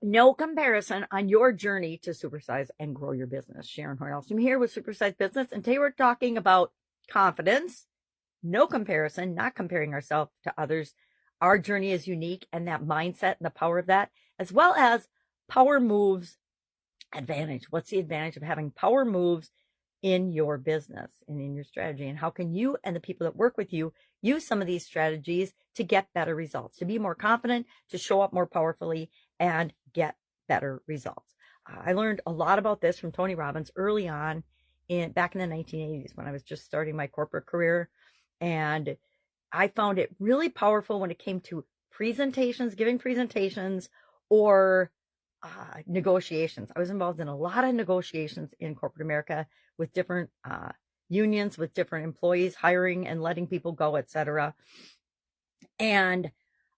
No comparison on your journey to supersize and grow your business. Sharon Horne-Ellstrom here with Supersize Business. And today we're talking about confidence, no comparison, not comparing ourselves to others. Our journey is unique, and that mindset and the power of that, as well as power moves advantage. What's the advantage of having power moves in your business and in your strategy? And how can you and the people that work with you use some of these strategies to get better results, to be more confident, to show up more powerfully, and get better results? I learned a lot about this from Tony Robbins early on back in the 1980s when I was just starting my corporate career. And I found it really powerful when it came to presentations, giving presentations, or negotiations. I was involved in a lot of negotiations in corporate America with different unions, with different employees, hiring and letting people go, etc. And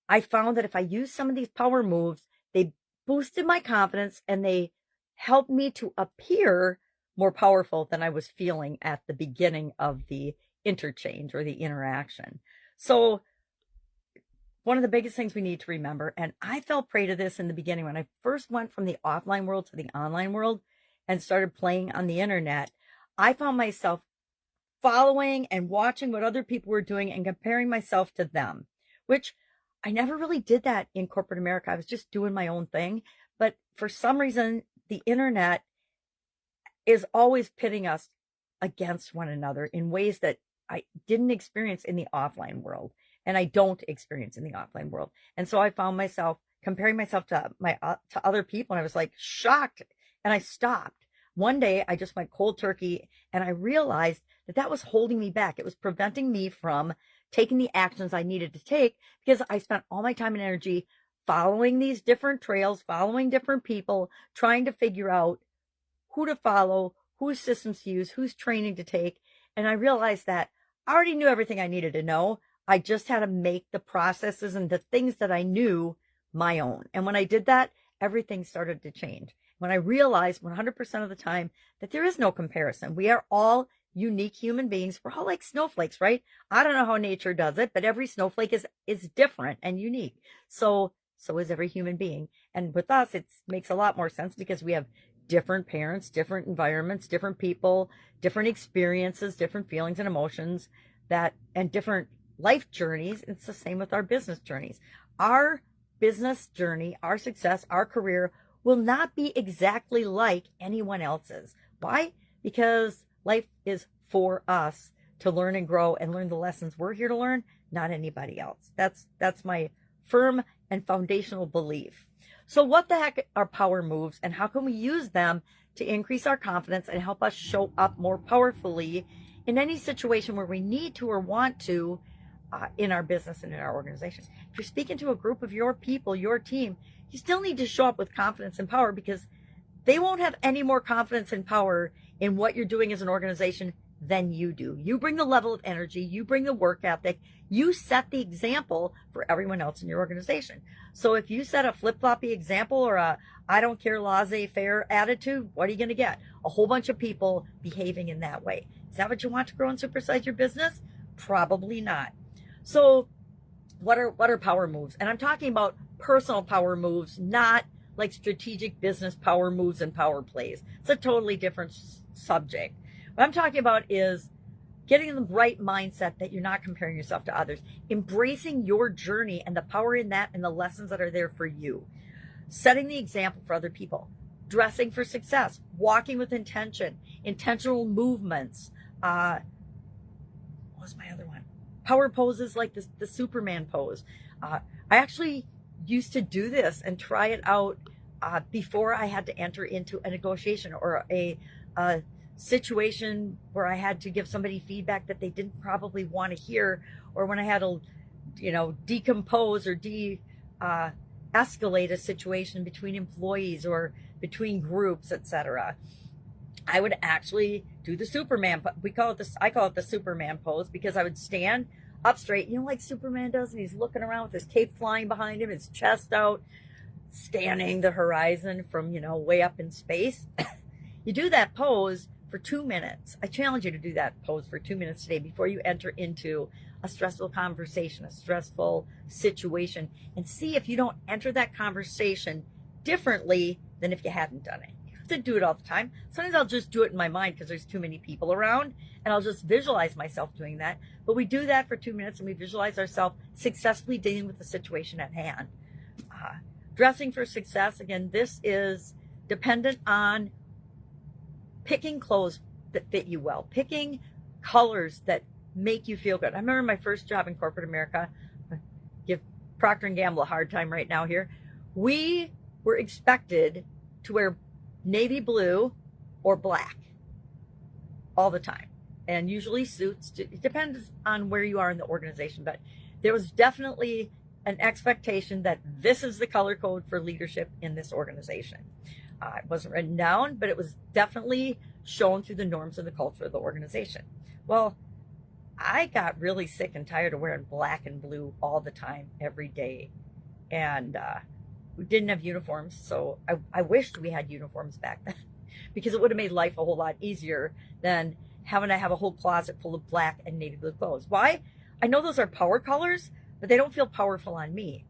I found that if I used some of these power moves, they boosted my confidence and they helped me to appear more powerful than I was feeling at the beginning of the interchange or the interaction. So one of the biggest things we need to remember, and I fell prey to this in the beginning when I first went from the offline world to the online world and started playing on the internet, I found myself following and watching what other people were doing and comparing myself to them, which I never really did that in corporate America. I was just doing my own thing. But for some reason, the internet is always pitting us against one another in ways that I didn't experience in the offline world, and I don't experience in the offline world. And so I found myself comparing myself to to other people, and I was like shocked, and I stopped. One day I just went cold turkey, and I realized that that was holding me back. It was preventing me from taking the actions I needed to take because I spent all my time and energy following these different trails, following different people, trying to figure out who to follow, whose systems to use, whose training to take. And I realized that I already knew everything I needed to know. I just had to make the processes and the things that I knew my own. And when I did that, everything started to change. When I realized 100% of the time that there is no comparison. We are all unique human beings. We're all like snowflakes, right? I don't know how nature does it, but every snowflake is different and unique. So is every human being. And with us, it makes a lot more sense because we have different parents, different environments, different people, different experiences, different feelings and emotions and different life journeys. It's the same with our business journeys. Our business journey, our success, our career will not be exactly like anyone else's. Why? Because life is for us to learn and grow and learn the lessons we're here to learn, not anybody else. That's my firm and foundational belief. So what the heck are power moves, and how can we use them to increase our confidence and help us show up more powerfully in any situation where we need to or want to in our business and in our organization? If you're speaking to a group of your people, your team, you still need to show up with confidence and power because they won't have any more confidence and power in what you're doing as an organization than you do. You bring the level of energy, you bring the work ethic, you set the example for everyone else in your organization. So if you set a flip-floppy example or a I don't care laissez-faire attitude, what are you going to get? A whole bunch of people behaving in that way. Is that what you want to grow and supersize your business? Probably not. So what are power moves? And I'm talking about personal power moves, not like strategic business power moves and power plays. It's a totally different subject. What I'm talking about is getting the right mindset that you're not comparing yourself to others, embracing your journey and the power in that and the lessons that are there for you, setting the example for other people, dressing for success, walking with intention, intentional movements. What was my other one? Power poses like the Superman pose. I actually used to do this and try it out before I had to enter into a negotiation or a situation where I had to give somebody feedback that they didn't probably want to hear, or when I had to, decompose or escalate a situation between employees or between groups, etc. I would actually do the Superman. I call it the Superman pose because I would stand up straight, like Superman does, and he's looking around with his cape flying behind him, his chest out, scanning the horizon from, way up in space. You do that pose for 2 minutes. I challenge you to do that pose for 2 minutes today before you enter into a stressful conversation, a stressful situation, and see if you don't enter that conversation differently than if you hadn't done it. You have to do it all the time. Sometimes I'll just do it in my mind because there's too many people around, and I'll just visualize myself doing that. But we do that for 2 minutes, and we visualize ourselves successfully dealing with the situation at hand. Dressing for success, again, this is dependent on picking clothes that fit you well, picking colors that make you feel good. I remember my first job in corporate America. I give Procter & Gamble a hard time right now here. We were expected to wear navy blue or black all the time, and usually suits. It depends on where you are in the organization, but there was definitely an expectation that this is the color code for leadership in this organization. It wasn't written down, but it was definitely shown through the norms and the culture of the organization. Well, I got really sick and tired of wearing black and blue all the time, every day. And we didn't have uniforms, so I wished we had uniforms back then because it would have made life a whole lot easier than having to have a whole closet full of black and navy blue clothes. Why? I know those are power colors, but they don't feel powerful on me.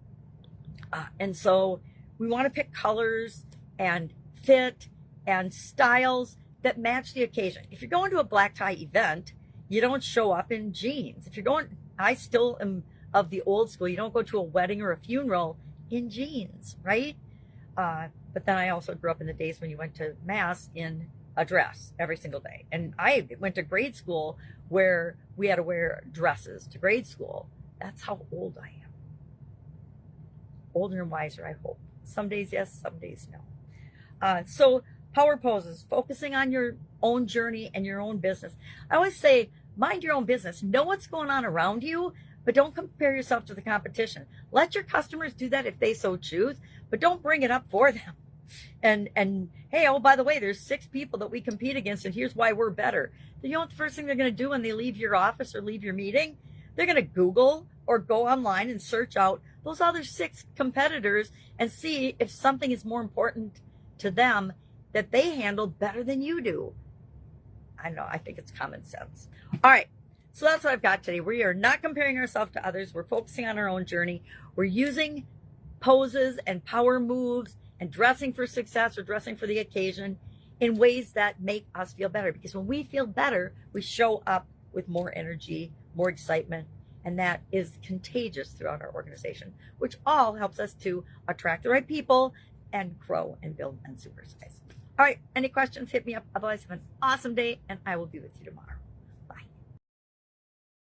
And so we want to pick colors and fit and styles that match the occasion. If you're going to a black tie event, you don't show up in jeans. If you're going, I still am of the old school. You don't go to a wedding or a funeral in jeans, right? But then I also grew up in the days when you went to mass in a dress every single day. And I went to grade school where we had to wear dresses to grade school. That's how old I am. Older and wiser, I hope. Some days yes, some days no. So power poses, focusing on your own journey and your own business. I always say, mind your own business. Know what's going on around you, but don't compare yourself to the competition. Let your customers do that if they so choose, but don't bring it up for them. And hey, oh, by the way, there's 6 people that we compete against, and here's why we're better. You know what the first thing they're going to do when they leave your office or leave your meeting? They're going to Google or go online and search out those other 6 competitors and see if something is more important to them that they handle better than you do. I know, I think it's common sense. All right, so that's what I've got today. We are not comparing ourselves to others. We're focusing on our own journey. We're using poses and power moves and dressing for success or dressing for the occasion in ways that make us feel better. Because when we feel better, we show up with more energy, more excitement, and that is contagious throughout our organization, which all helps us to attract the right people and grow and build and supersize. All right, any questions, hit me up. Otherwise, have an awesome day, and I will be with you tomorrow.